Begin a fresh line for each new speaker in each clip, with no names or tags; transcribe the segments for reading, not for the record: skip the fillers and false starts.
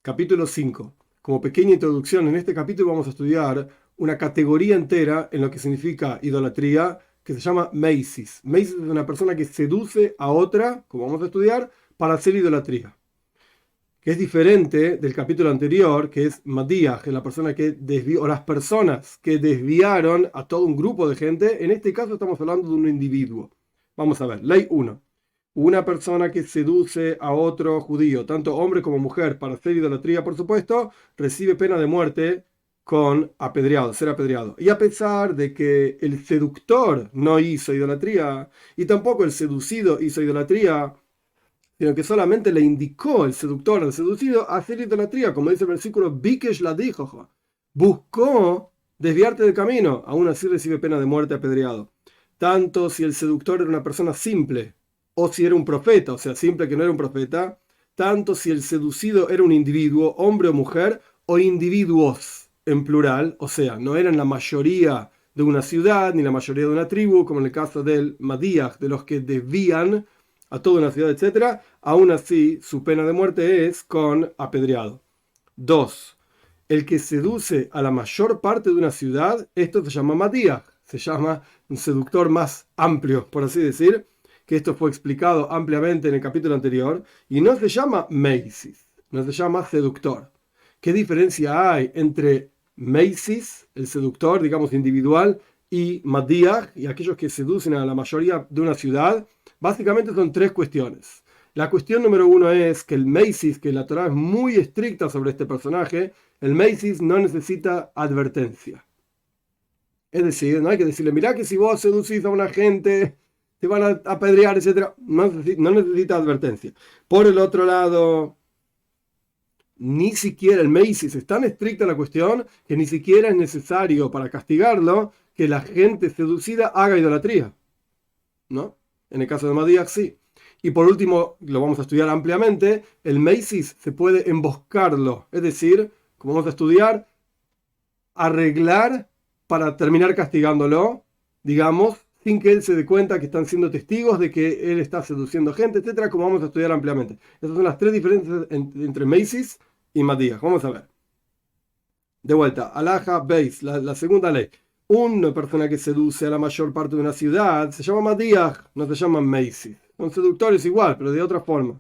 Capítulo 5. Como pequeña introducción, en este capítulo vamos a estudiar una categoría entera en lo que significa idolatría, que se llama meisis. Meisis es una persona que seduce a otra, como vamos a estudiar, para hacer idolatría. Que es diferente del capítulo anterior, que es Madías, que es la persona que desvió, o las personas que desviaron a todo un grupo de gente. En este caso estamos hablando de un individuo. Vamos a ver, ley 1. Una persona que seduce a otro judío, tanto hombre como mujer, para hacer idolatría, por supuesto, recibe pena de muerte con apedreado, ser apedreado. Y a pesar de que el seductor no hizo idolatría y tampoco el seducido hizo idolatría, sino que solamente le indicó el seductor al seducido hacer idolatría, como dice el versículo, Bikesh la dijo, buscó desviarte del camino, aún así recibe pena de muerte apedreado. Tanto si el seductor era una persona simple, o si era un profeta, o sea, simple que no era un profeta, tanto si el seducido era un individuo, hombre o mujer, o individuos en plural, o sea, no eran la mayoría de una ciudad, ni la mayoría de una tribu, como en el caso del Madías, de los que desvían a toda una ciudad, etcétera. Aún así, su pena de muerte es con apedreado. 2. El que seduce a la mayor parte de una ciudad, esto se llama Madías, se llama un seductor más amplio, por así decir, que esto fue explicado ampliamente en el capítulo anterior, y no se llama meisis, no se llama seductor. ¿Qué diferencia hay entre meisis, el seductor, digamos, individual, y Madías, y aquellos que seducen a la mayoría de una ciudad? Básicamente son tres cuestiones. La cuestión número uno es que el meisis, que la Torá es muy estricta sobre este personaje, el meisis no necesita advertencia. Es decir, no hay que decirle, mirá que si vos seducís a una gente, te van a apedrear, etc. No necesita advertencia. Por el otro lado, ni siquiera el meisis es tan estricta la cuestión que ni siquiera es necesario para castigarlo que la gente seducida haga idolatría, ¿no? En el caso de Madías, sí. Y por último, lo vamos a estudiar ampliamente, el meisis se puede emboscarlo, es decir, como vamos a estudiar, arreglar para terminar castigándolo, digamos, sin que él se dé cuenta que están siendo testigos de que él está seduciendo gente, etcétera, como vamos a estudiar ampliamente. Esas son las tres diferencias entre meisis y Madías. Vamos a ver. De vuelta, Alaja Beis, la segunda ley. Una persona que seduce a la mayor parte de una ciudad se llama Madías, no se llama meisis. Son seductores igual, pero de otra forma.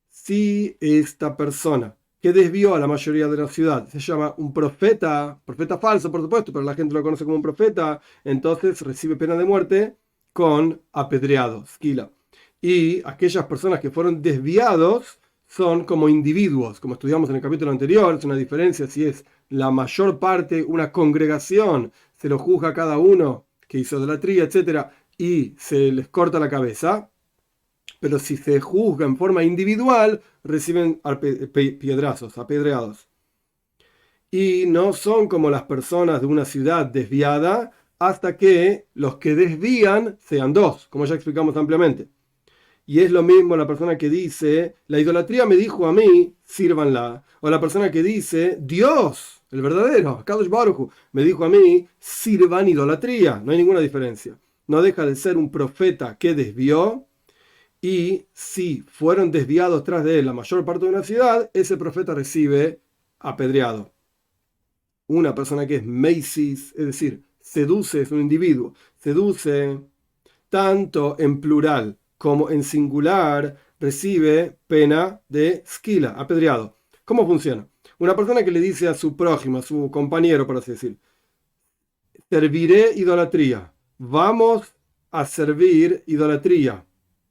Si esta persona que desvió a la mayoría de la ciudad se llama un profeta, profeta falso por supuesto, pero la gente lo conoce como un profeta, entonces recibe pena de muerte con apedreado, esquila. Y aquellas personas que fueron desviados son como individuos, como estudiamos en el capítulo anterior. Es una diferencia si es la mayor parte, una congregación, se lo juzga a cada uno que hizo idolatría, etcétera, y se les corta la cabeza. Pero si se juzga en forma individual, reciben piedrazos, apedreados. Y no son como las personas de una ciudad desviada hasta que los que desvían sean dos, como ya explicamos ampliamente. Y es lo mismo la persona que dice, la idolatría me dijo a mí, sírvanla. O la persona que dice, Dios, el verdadero, Kadosh Baruj Hu, me dijo a mí, sirvan idolatría. No hay ninguna diferencia. No deja de ser un profeta que desvió. Y si fueron desviados tras de él la mayor parte de una ciudad, ese profeta recibe apedreado. Una persona que es meisis, es decir, seduce, es un individuo, seduce tanto en plural como en singular, recibe pena de esquila, apedreado. ¿Cómo funciona? Una persona que le dice a su prójimo, a su compañero, por así decir, serviré idolatría, vamos a servir idolatría.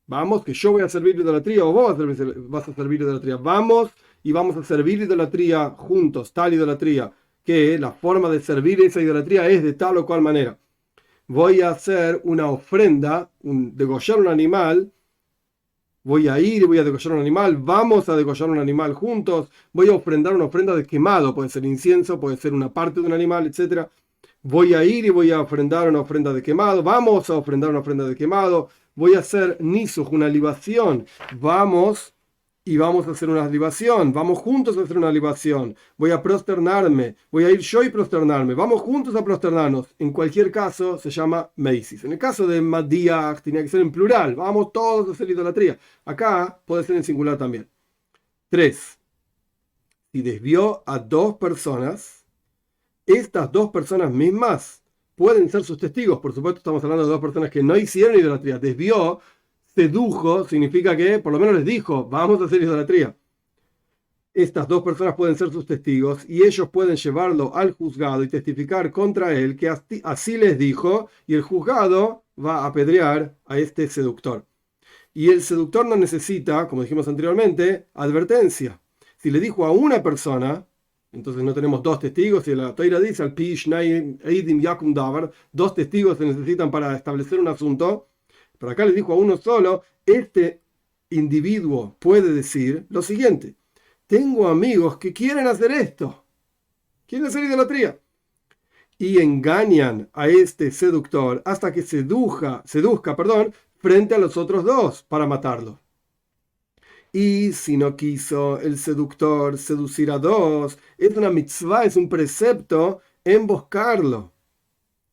Vamos, que yo voy a servir idolatría o vos vas a servir idolatría. Vamos y vamos a servir idolatría juntos, tal idolatría, que la forma de servir esa idolatría es de tal o cual manera. Voy a hacer una ofrenda, degollar un animal, voy a ir y voy a degollar un animal, vamos a degollar un animal juntos, voy a ofrendar una ofrenda de quemado, puede ser incienso, puede ser una parte de un animal, etcétera. Voy a ir y voy a ofrendar una ofrenda de quemado, vamos a ofrendar una ofrenda de quemado, voy a hacer nisuj, una libación, vamos y vamos a hacer una libación, vamos juntos a hacer una libación, voy a prosternarme, voy a ir yo y prosternarme, vamos juntos a prosternarnos. En cualquier caso se llama meisis. En el caso de Madías tenía que ser en plural, vamos todos a hacer idolatría. Acá puede ser en singular también. 3. si desvió a dos personas, estas dos personas mismas pueden ser sus testigos. Por supuesto, estamos hablando de dos personas que no hicieron idolatría. Desvió, sedujo, significa que por lo menos les dijo, vamos a hacer idolatría. Estas dos personas pueden ser sus testigos y ellos pueden llevarlo al juzgado y testificar contra él que así les dijo, y el juzgado va a apedrear a este seductor. Y el seductor no necesita, como dijimos anteriormente, advertencia. Si le dijo a una persona, entonces no tenemos dos testigos, y la Toira dice, al Pish, Eidim, Yakum Davar, dos testigos se necesitan para establecer un asunto, pero acá le dijo a uno solo, este individuo puede decir lo siguiente: tengo amigos que quieren hacer esto, quieren hacer idolatría, y engañan a este seductor hasta que seduzca, frente a los otros dos para matarlo. Y si no quiso el seductor seducir a dos, es una mitzvah, es un precepto emboscarlo.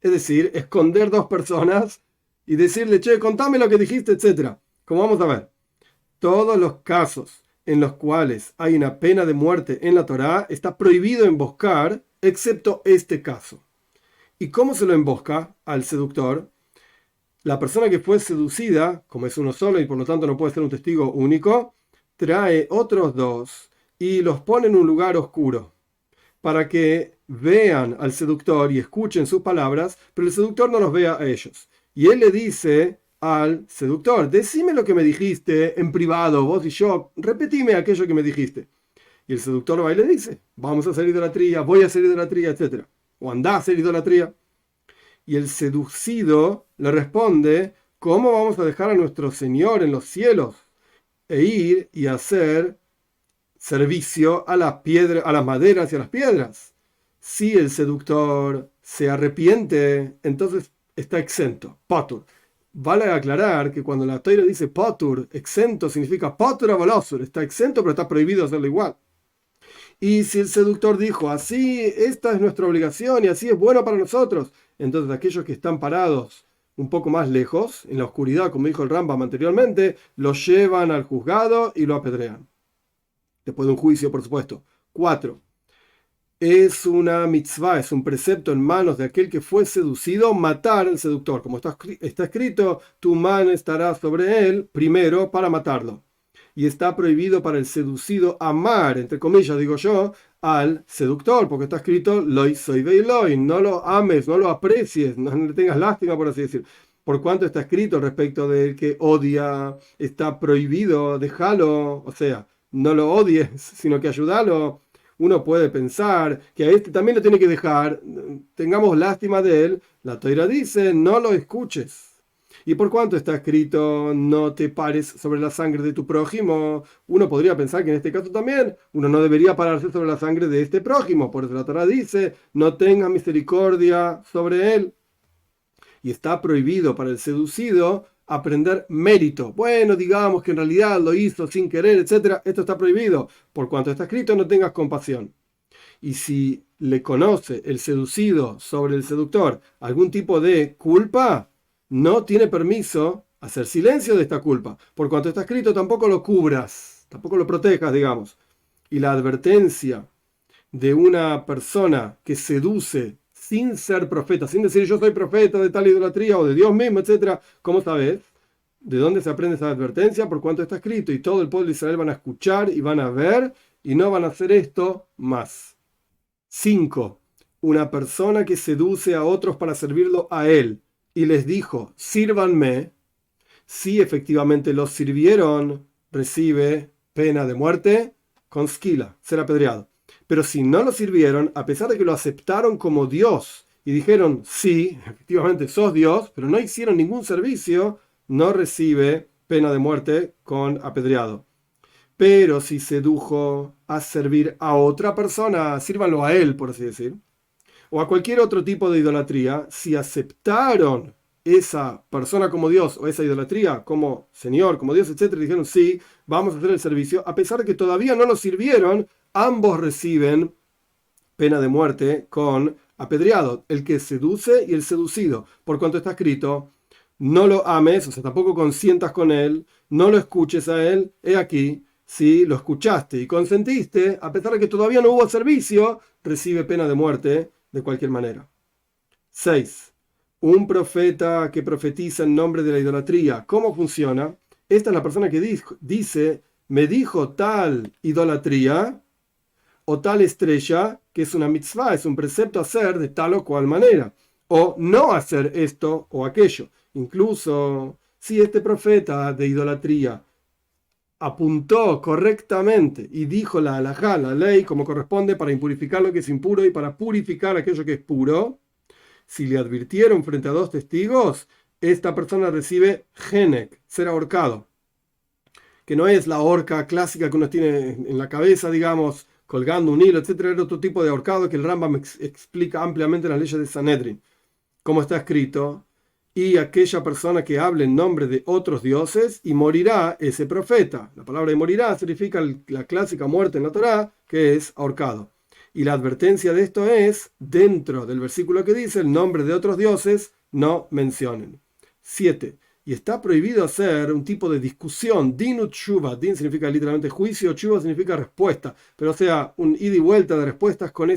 Es decir, esconder dos personas y decirle, che, contame lo que dijiste, etc. Como vamos a ver, todos los casos en los cuales hay una pena de muerte en la Torá, está prohibido emboscar, excepto este caso. ¿Y cómo se lo embosca al seductor? La persona que fue seducida, como es uno solo y por lo tanto no puede ser un testigo único, trae otros dos y los pone en un lugar oscuro para que vean al seductor y escuchen sus palabras, pero el seductor no los vea a ellos. Y él le dice al seductor, decime lo que me dijiste en privado, vos y yo, repetime aquello que me dijiste. Y el seductor va y le dice, vamos a hacer idolatría, voy a hacer idolatría, etc. O andá a hacer idolatría. Y el seducido le responde, ¿cómo vamos a dejar a nuestro Señor en los cielos e ir y hacer servicio a las piedras, a las maderas y a las piedras? Si el seductor se arrepiente, entonces está exento, patur. Vale aclarar que cuando la Torá dice patur, exento, significa patur abolosur, está exento pero está prohibido hacerlo igual. Y si el seductor dijo, así, esta es nuestra obligación y así es bueno para nosotros, entonces aquellos que están parados un poco más lejos, en la oscuridad, como dijo el Rambam anteriormente, lo llevan al juzgado y lo apedrean. Después de un juicio, por supuesto. 4. Es una mitzvah, es un precepto en manos de aquel que fue seducido, matar al seductor. Como está escrito, tu mano estará sobre él primero para matarlo. Y está prohibido para el seducido amar, entre comillas digo yo, al seductor, porque está escrito, loi soy veiloi, no lo ames, no lo aprecies, no le tengas lástima, por así decir. Por cuanto está escrito respecto del que odia, está prohibido, déjalo, o sea, no lo odies, sino que ayúdalo. Uno puede pensar que a este también lo tiene que dejar, tengamos lástima de él. La Torá dice, no lo escuches. Y por cuanto está escrito, no te pares sobre la sangre de tu prójimo, uno podría pensar que en este caso también uno no debería pararse sobre la sangre de este prójimo. Por eso la Torá dice, no tenga misericordia sobre él. Y está prohibido para el seducido aprender mérito. Bueno, digamos que en realidad lo hizo sin querer, etc. Esto está prohibido. Por cuanto está escrito, no tengas compasión. Y si le conoce el seducido sobre el seductor algún tipo de culpa, no tiene permiso hacer silencio de esta culpa. Por cuanto está escrito, tampoco lo cubras, tampoco lo protejas, digamos. Y la advertencia de una persona que seduce sin ser profeta, sin decir yo soy profeta de tal idolatría o de Dios mismo, etc. ¿Cómo sabes? ¿De dónde se aprende esa advertencia? Por cuanto está escrito, y todo el pueblo de Israel van a escuchar y van a ver y no van a hacer esto más. 5. Una persona que seduce a otros para servirlo a él y les dijo, sírvanme, si efectivamente los sirvieron, recibe pena de muerte con skila, ser apedreado. Pero si no lo sirvieron, a pesar de que lo aceptaron como Dios y dijeron, sí, efectivamente sos Dios, pero no hicieron ningún servicio, no recibe pena de muerte con apedreado. Pero si sedujo a servir a otra persona, sírvanlo a él, por así decir, o a cualquier otro tipo de idolatría, si aceptaron esa persona como Dios o esa idolatría como Señor, como Dios, etc., dijeron sí, vamos a hacer el servicio, a pesar de que todavía no lo sirvieron, ambos reciben pena de muerte con apedreado, el que seduce y el seducido, por cuanto está escrito, no lo ames, o sea, tampoco consientas con él, no lo escuches a él, he aquí, Si lo escuchaste y consentiste, a pesar de que todavía no hubo servicio, recibe pena de muerte de cualquier manera. 6. Un profeta que profetiza en nombre de la idolatría. ¿Cómo funciona? Esta es la persona que dice, me dijo tal idolatría o tal estrella, que es una mitzvah, es un precepto hacer de tal o cual manera, o no hacer esto o aquello. Incluso si este profeta de idolatría apuntó correctamente y dijo la halajá, la ley, como corresponde para impurificar lo que es impuro y para purificar aquello que es puro, si le advirtieron frente a dos testigos, esta persona recibe genek, ser ahorcado, que no es la horca clásica que uno tiene en la cabeza, digamos, colgando un hilo, etcétera, era otro tipo de ahorcado que el Rambam explica ampliamente en las leyes de Sanedrin, como está escrito, y aquella persona que hable en nombre de otros dioses, y morirá ese profeta. La palabra de morirá significa la clásica muerte en la Torá, que es ahorcado. Y la advertencia de esto es, dentro del versículo que dice, el nombre de otros dioses no mencionen. 7. Y está prohibido hacer un tipo de discusión. Dinut shuva. Din significa literalmente juicio, shuva significa respuesta. Pero o sea, un ida y vuelta de respuestas con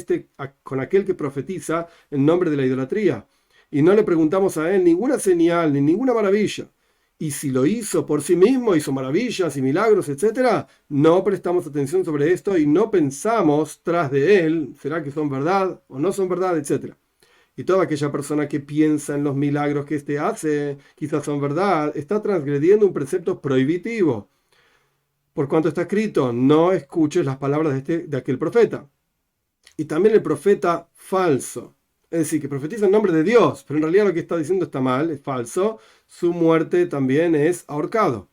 aquel que profetiza en nombre de la idolatría. Y no le preguntamos a él ninguna señal ni ninguna maravilla. Y si lo hizo por sí mismo, hizo maravillas y milagros, etc., no prestamos atención sobre esto y no pensamos tras de él, ¿será que son verdad o no son verdad, etcétera? Y toda aquella persona que piensa en los milagros que éste hace, quizás son verdad, está transgrediendo un precepto prohibitivo. Por cuanto está escrito, no escuches las palabras de aquel profeta. Y también el profeta falso. Es decir, que profetiza en nombre de Dios, pero en realidad lo que está diciendo está mal, es falso. Su muerte también es ahorcado.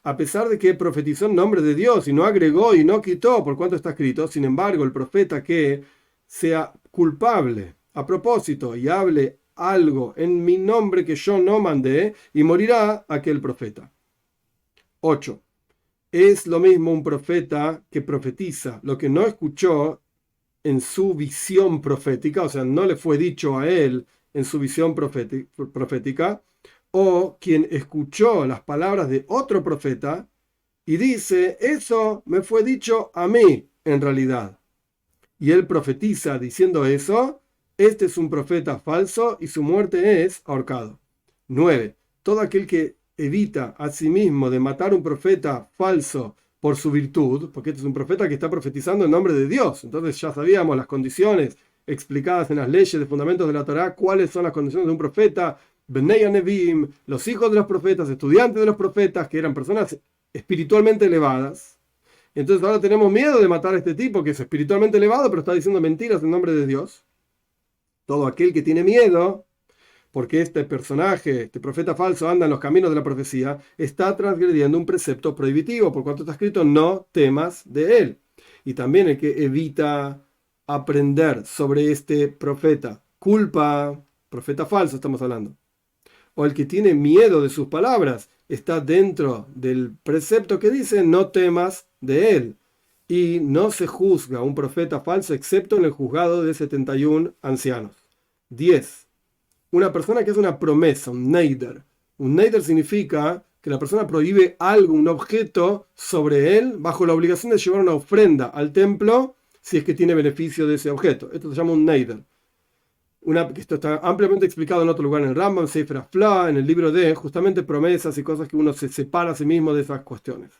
A pesar de que profetizó en nombre de Dios y no agregó y no quitó, por cuanto está escrito, sin embargo, el profeta que sea culpable a propósito y hable algo en mi nombre que yo no mandé, y morirá aquel profeta. 8. Es lo mismo un profeta que profetiza lo que no escuchó en su visión profética, o sea, no le fue dicho a él en su visión profética, o quien escuchó las palabras de otro profeta y dice, eso me fue dicho a mí en realidad. Y él profetiza diciendo eso, este es un profeta falso y su muerte es ahorcado. 9. Todo aquel que evita a sí mismo de matar un profeta falso por su virtud, porque este es un profeta que está profetizando en nombre de Dios. Entonces ya sabíamos las condiciones explicadas en las leyes de fundamentos de la Torá, cuáles son las condiciones de un profeta, Bnei Nevim, los hijos de los profetas, estudiantes de los profetas, que eran personas espiritualmente elevadas. Entonces ahora tenemos miedo de matar a este tipo que es espiritualmente elevado, pero está diciendo mentiras en nombre de Dios. Todo aquel que tiene miedo, porque este personaje, este profeta falso, anda en los caminos de la profecía, está transgrediendo un precepto prohibitivo, por cuanto está escrito, no temas de él. Y también el que evita aprender sobre este profeta, profeta falso estamos hablando, o el que tiene miedo de sus palabras, está dentro del precepto que dice, no temas de él. Y no se juzga a un profeta falso excepto en el juzgado de 71 ancianos. 10. Una persona que hace una promesa, un neider. Un neider significa que la persona prohíbe algo, un objeto sobre él, bajo la obligación de llevar una ofrenda al templo si es que tiene beneficio de ese objeto. Esto se llama un neider. Esto está ampliamente explicado en otro lugar en el Rambam, Sefer Afla, en el libro de justamente promesas y cosas que uno se separa a sí mismo de esas cuestiones.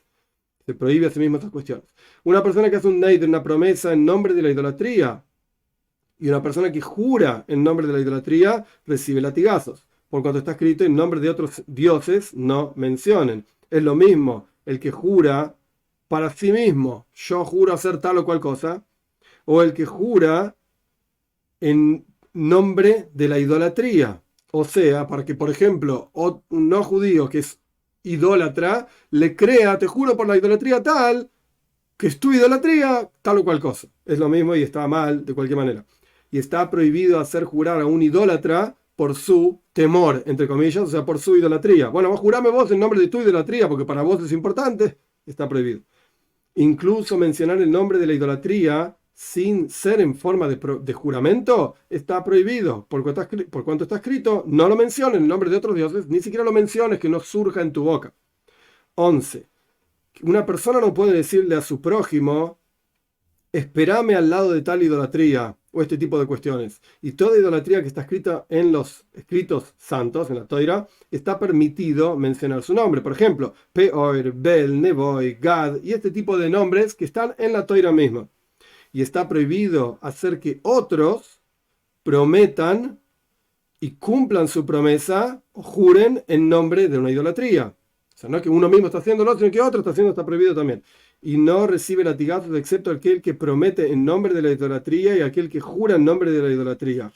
Se prohíbe a sí mismo esas cuestiones. Una persona que hace un neider, una promesa en nombre de la idolatría, y una persona que jura en nombre de la idolatría, recibe latigazos. Por cuanto está escrito, en nombre de otros dioses no mencionen. Es lo mismo el que jura para sí mismo, yo juro hacer tal o cual cosa, o el que jura en nombre de la idolatría. O sea, para que, por ejemplo, un no judío que es idólatra, le crea, te juro por la idolatría tal, que es tu idolatría, tal o cual cosa. Es lo mismo y está mal de cualquier manera. Y está prohibido hacer jurar a un idólatra por su temor, entre comillas, o sea, por su idolatría. Bueno, vos jurame vos en nombre de tu idolatría, porque para vos es importante, está prohibido. Incluso mencionar el nombre de la idolatría sin ser en forma de juramento está prohibido. Por cuanto está escrito, no lo menciones en nombre de otros dioses, ni siquiera lo menciones, que no surja en tu boca. 11. Una persona no puede decirle a su prójimo, espérame al lado de tal idolatría o este tipo de cuestiones. Y toda idolatría que está escrita en los escritos santos, en la Toira, está permitido mencionar su nombre. Por ejemplo, Peor, Bel, Nevoy, Gad y este tipo de nombres que están en la Toira misma. Y está prohibido hacer que otros prometan y cumplan su promesa o juren en nombre de una idolatría. O sea, no es que uno mismo está haciéndolo, sino que otro está haciendo, está prohibido también. Y no recibe latigazos excepto aquel que promete en nombre de la idolatría y aquel que jura en nombre de la idolatría.